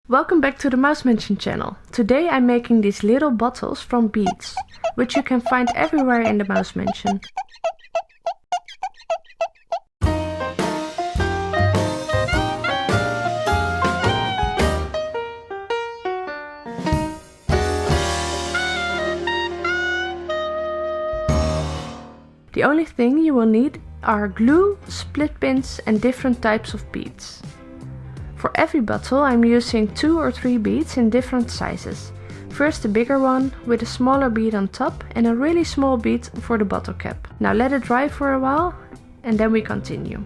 Welcome back to the Mouse Mansion channel. Today I'm making these little bottles from beads, which you can find everywhere in the Mouse Mansion. The only thing you will need are glue, split pins and different types of beads. For every bottle I'm using 2 or 3 beads in different sizes. First a bigger one with a smaller bead on top and a really small bead for the bottle cap. Now let it dry for a while and then we continue.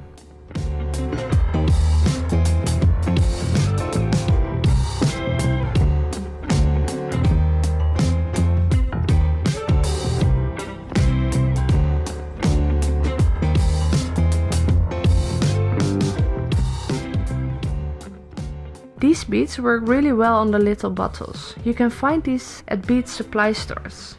These beads work really well on the little bottles. You can find these at bead supply stores.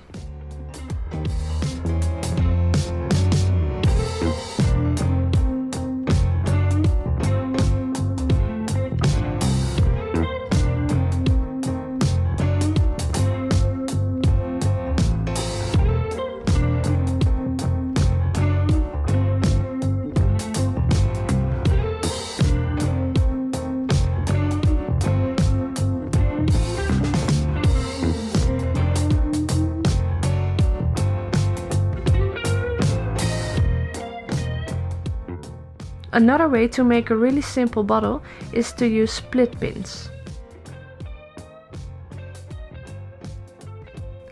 Another way to make a really simple bottle is to use split pins.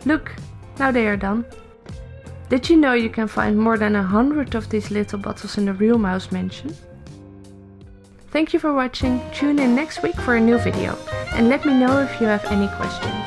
Look, now they are done. Did you know you can find more than 100 of these little bottles in the real Mouse Mansion? Thank you for watching. Tune in next week for a new video and let me know if you have any questions.